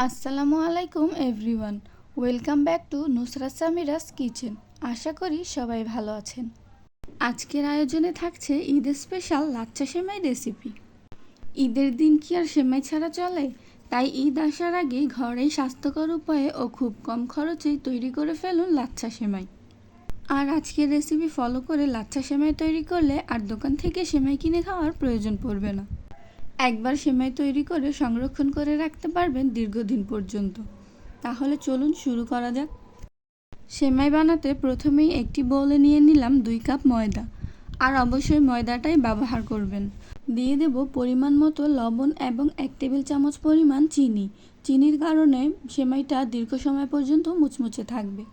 আসসালামু আলাইকুম everyone, welcome back to Nusrat Samira's kitchen. আশা করি সবাই ভালো আছেন। আজকের আয়োজনে থাকছে ঈদের স্পেশাল লাচ্ছা সেমাই রেসিপি। ঈদের দিন কি আর সেমাই ছাড়া চলে? তাই ঈদ আসার আগেই ঘরেই স্বাস্থ্যকর উপায়ে ও খুব কম খরচেই তৈরি করে ফেলুন লাচ্ছা সেমাই। আর আজকের রেসিপি ফলো করে লাচ্ছা সেমাই তৈরি করলে আর দোকান থেকে সেমাই কিনে খাওয়ার প্রয়োজন পড়বে না। একবার সেমাই তৈরি করে সংরক্ষণ করে রাখতে পারবেন দীর্ঘদিন পর্যন্ত। তাহলে চলুন শুরু করা যাক। সেমাই বানাতে প্রথমেই একটি বোলে নিয়ে নিলাম 2 কাপ ময়দা। আর অবশ্যই ময়দাটাই ব্যবহার করবেন। দিয়ে দেব পরিমাণ মতো লবণ এবং 1 টেবিল চামচ পরিমাণ চিনি। চিনির কারণে সেমাইটা দীর্ঘ সময় পর্যন্ত মুচমুচে থাকবে।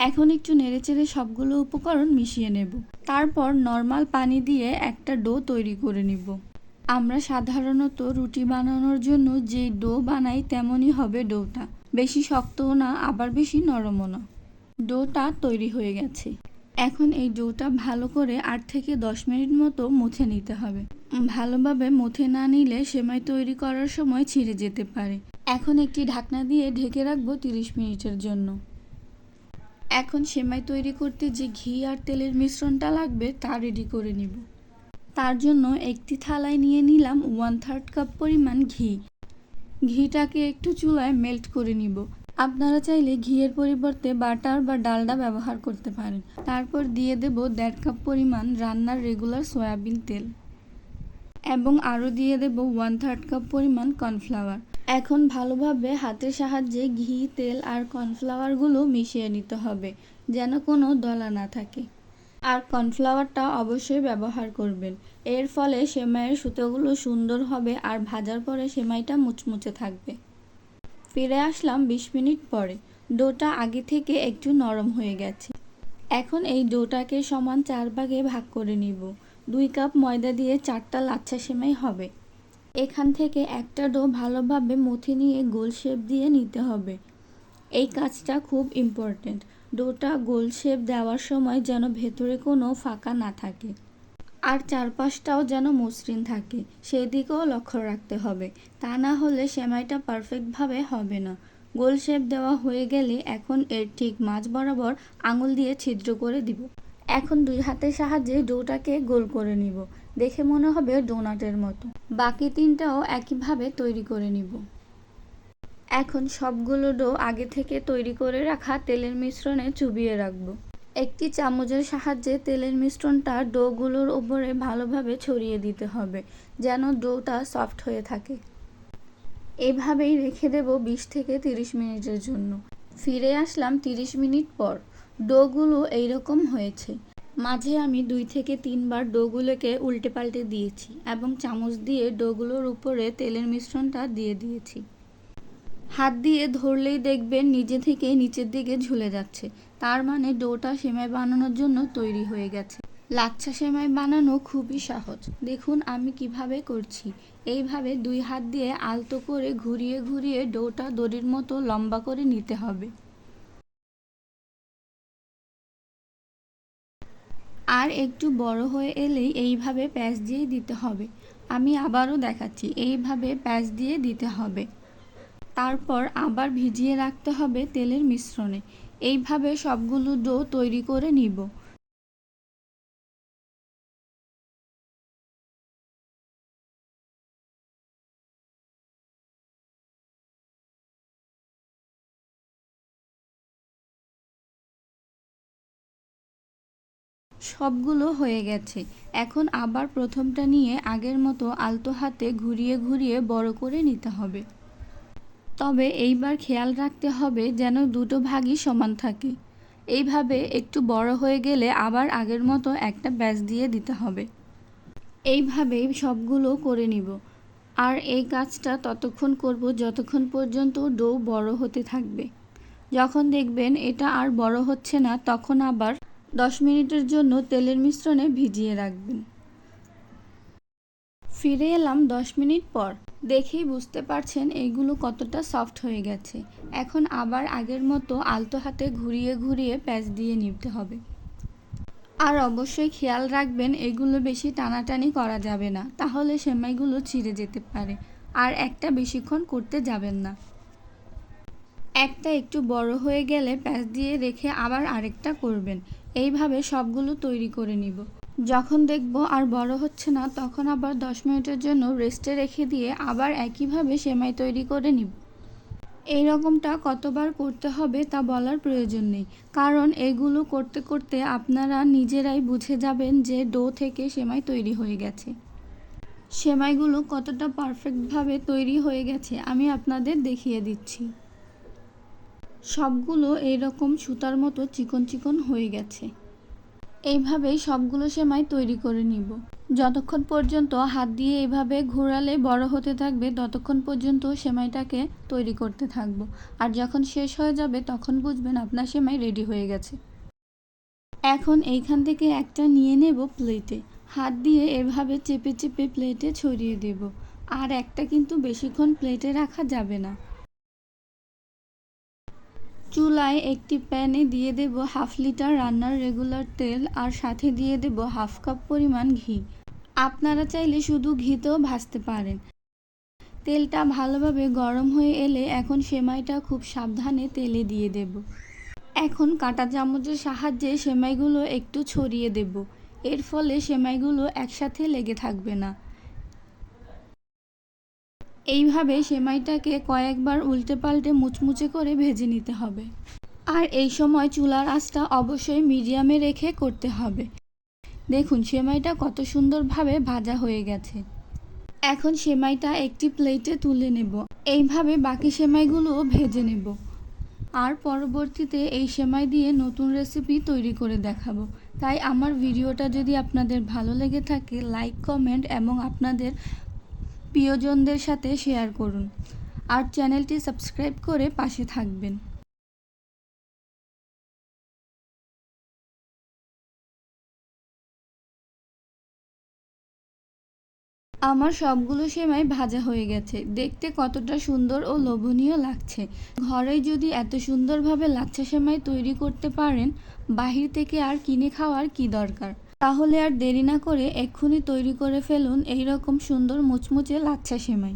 এখন একটু নেড়েচেড়ে সবগুলো উপকরণ মিশিয়ে নেব। তারপর নর্মাল পানি দিয়ে একটা ডো তৈরি করে নিব। আমরা সাধারণত রুটি বানানোর জন্য যে ডো বানাই তেমনই হবে ডোটা। বেশি শক্তও না, আবার বেশি নরমও না। ডোটা তৈরি হয়ে গেছে। এখন এই ডোটা ভালো করে 8 থেকে 10 মিনিট মতো মুছে নিতে হবে। ভালোভাবে মুছে না নিলে সেমাই তৈরি করার সময় ছিঁড়ে যেতে পারে। এখন একটি ঢাকনা দিয়ে ঢেকে রাখবো 30 মিনিটের জন্য। এখন সেমাই তৈরি করতে যে ঘি আর তেলের মিশ্রণটা লাগবে তা রেডি করে নিব। তার জন্য একটি থালায় নিয়ে নিলাম 1/3 কাপ পরিমাণ ঘি। ঘিটাকে একটু চুলায় মেল্ট করে নিব। আপনারা চাইলে ঘিয়ের পরিবর্তে বাটার বা ডালডা ব্যবহার করতে পারেন। তারপর দিয়ে দেব 1.5 কাপ পরিমাণ রান্নার রেগুলার সয়াবিন তেল এবং আরও দিয়ে দেব 1/3 কাপ পরিমাণ কর্নফ্লাওয়ার। এখন ভালোভাবে হাতের সাহায্যে ঘি, তেল আর কর্নফ্লাওয়ারগুলো মিশিয়ে নিতে হবে যেন কোনো দলা না থাকে। আর কর্নফ্লাওয়ারটা অবশ্যই ব্যবহার করবেন। এর ফলে সেমাইয়ের সুতোগুলো সুন্দর হবে আর ভাজার পরে সেমাইটা মুচমুচে থাকবে। ফিরে আসলাম 20 মিনিট পরে। ডোটা আগে থেকে একটু নরম হয়ে গেছে। এখন এই ডোটাকে সমান 4 ভাগে ভাগ করে নিব। 2 কাপ ময়দা দিয়ে 4টা লাচ্ছা সেমাই হবে। এখান থেকে একটা ডো ভালোভাবে মুথে নিয়ে গোল শেপ দিয়ে নিতে হবে। এই কাজটা খুব ইম্পর্ট্যান্ট। ডোটা গোল শেপ দেওয়ার সময় যেন ভেতরে কোনো ফাঁকা না থাকে আর চারপাশটাও যেন মসৃণ থাকে, সেদিকেও লক্ষ্য রাখতে হবে। তা না হলে সেমাইটা পারফেক্টভাবে হবে না। গোল শেপ দেওয়া হয়ে গেলে এখন এর ঠিক মাঝ বরাবর আঙুল দিয়ে ছিদ্র করে দিব। এখন 2 হাতের সাহায্যে ডোটাকে গোল করে নিব। দেখে মনে হবে ডোনাটের মতো। বাকি 3টাও একইভাবে তৈরি করে নিব। এখন সবগুলো ডো আগে থেকে তৈরি করে রাখা তেলের মিশ্রণে চুবিয়ে রাখবো। একটি চামচের সাহায্যে তেলের মিশ্রণটা ডোগুলোর উপরে ভালোভাবে ছড়িয়ে দিতে হবে যেন ডোটা সফট হয়ে থাকে। এভাবেই রেখে দেব 20 থেকে 30 মিনিটের জন্য। ফিরে আসলাম 30 মিনিট পর। ডোগুলো এইরকম হয়েছে। মাঝে আমি 2 থেকে 3 বার ডোগুলোকে উল্টে পাল্টে দিয়েছি এবং চামচ দিয়ে ডোগুলোর উপরে তেলের মিশ্রণটা দিয়ে দিয়েছি। হাত দিয়ে ধরলেই দেখবেন নিজে থেকে নিচের দিকে ঝুলে যাচ্ছে। তার মানে ডোটা সেমাই বানানোর জন্য তৈরি হয়ে গেছে। লাচ্ছা সেমাই বানানো খুবই সহজ। দেখুন আমি কিভাবে করছি। এইভাবে 2 হাত দিয়ে আলতো করে ঘুরিয়ে ঘুরিয়ে ডোটা দড়ির মতো লম্বা করে নিতে হবে। আর একটু বড় হয়ে এলেই এইভাবে প্যাঁচ দিয়ে দিতে হবে। আমি আবারও দেখাচ্ছি, এইভাবে প্যাঁচ দিয়ে দিতে হবে। তারপর আবার ভিজিয়ে রাখতে হবে তেলের মিশ্রণে। এইভাবে সবগুলো ডো তৈরি করে নিব। সবগুলো হয়ে গেছে। এখন আবার প্রথমটা নিয়ে আগের মতো আলতো হাতে ঘুরিয়ে ঘুরিয়ে বড় করে নিতে হবে। তবে এইবার খেয়াল রাখতে হবে যেন দুটো ভাগই সমান থাকে। এইভাবে একটু বড় হয়ে গেলে আবার আগের মতো একটা ব্যাস দিয়ে দিতে হবে। এইভাবেই সবগুলো করে নিব। আর এই কাজটা ততক্ষণ করব যতক্ষণ পর্যন্ত ডো বড় হতে থাকবে। যখন দেখবেন এটা আর বড় হচ্ছে না তখন আবার 10 মিনিটের জন্য তেলের মিশ্রণে ভিজিয়ে রাখবেন। ফিরে এলাম 10 মিনিট পর। দেখেই বুঝতে পারছেন এইগুলো কতটা সফট হয়ে গেছে। এখন আবার আগের মতো আলতো হাতে ঘুরিয়ে ঘুরিয়ে প্যাঁচ দিয়ে নিতে হবে। আর অবশ্যই খেয়াল রাখবেন এগুলো বেশি টানাটানি করা যাবে না, তাহলে সেমাইগুলো ছিঁড়ে যেতে পারে। আর একটা বেশিক্ষণ করতে যাবেন না। একটা একটু বড় হয়ে গেলে প্যাঁচ দিয়ে রেখে আবার আরেকটা করবেন। এইভাবে সবগুলো তৈরি করে নিব। যখন দেখব আর বড় হচ্ছে না তখন আবার 10 মিনিটের জন্য রেস্টে রেখে দিয়ে আবার একইভাবে সেমাই তৈরি করে নিব। এই রকমটা কতবার করতে হবে তা বলার প্রয়োজন নেই, কারণ এগুলো করতে করতে আপনারা নিজেরাই বুঝে যাবেন যে ডো থেকে সেমাই তৈরি হয়ে গেছে। সেমাইগুলো কতটা পারফেক্টভাবে তৈরি হয়ে গেছে আমি আপনাদের দেখিয়ে দিচ্ছি। সবগুলো এইরকম সুতার মতো চিকন চিকন হয়ে গেছে। এইভাবেই সবগুলো সেমাই তৈরি করে নিব। যতক্ষণ পর্যন্ত হাত দিয়ে এভাবে ঘোরালে বড় হতে থাকবে ততক্ষণ পর্যন্ত সেমাইটাকে তৈরি করতে থাকবো। আর যখন শেষ হয়ে যাবে তখন বুঝবেন আপনার সেমাই রেডি হয়ে গেছে। এখন এইখান থেকে একটা নিয়ে নেব প্লেটে। হাত দিয়ে এভাবে চেপে চেপে প্লেটে ছড়িয়ে দেব। আর একটা কিন্তু বেশিক্ষণ প্লেটে রাখা যাবে না। চুলায় একটি প্যানে দিয়ে দেব 1/2 লিটার রান্নার রেগুলার তেল আর সাথে দিয়ে দেব 1/2 কাপ পরিমাণ ঘি। আপনারা চাইলে শুধু ঘিতেও ভাজতে পারেন। তেলটা ভালোভাবে গরম হয়ে এলে এখন সেমাইটা খুব সাবধানে তেলে দিয়ে দেব। এখন কাঁটা চামচের সাহায্যে সেমাইগুলো একটু ছড়িয়ে দেব। এর ফলে সেমাইগুলো একসাথে লেগে থাকবে না। এইভাবে সেমাইটাকে কয়েকবার উল্টে পাল্টে মুচমুচে করে ভেজে নিতে হবে। আর এই সময় চুলার আঁচটা অবশ্যই মিডিয়ামে রেখে করতে হবে। দেখুন সেমাইটা কত সুন্দরভাবে ভাজা হয়ে গেছে। এখন সেমাইটা একটি প্লেটে তুলে নেব। এইভাবে বাকি সেমাইগুলোও ভেজে নেব। আর পরবর্তীতে এই সেমাই দিয়ে নতুন রেসিপি তৈরি করে দেখাবো। তাই আমার ভিডিওটা যদি আপনাদের ভালো লেগে থাকে লাইক, কমেন্ট এবং আপনাদের প্রিয়জনদের সাথে শেয়ার করুন। আর চ্যানেলটি সাবস্ক্রাইব করে পাশে থাকবেন। আমার সবগুলো সেমাই ভাজা হয়ে গেছে। দেখতে কতটা সুন্দর ও লোভনীয় লাগছে। ঘরে যদি এত সুন্দরভাবে লাচ্ছা সেমাই তৈরি করতে পারেন, বাহির থেকে আর কিনে খাওয়ার কি দরকার। তাহলে আর দেরি না করে এক্ষুনি তৈরি করে ফেলুন এই রকম সুন্দর মুচমুচে লাচ্ছা সেমাই।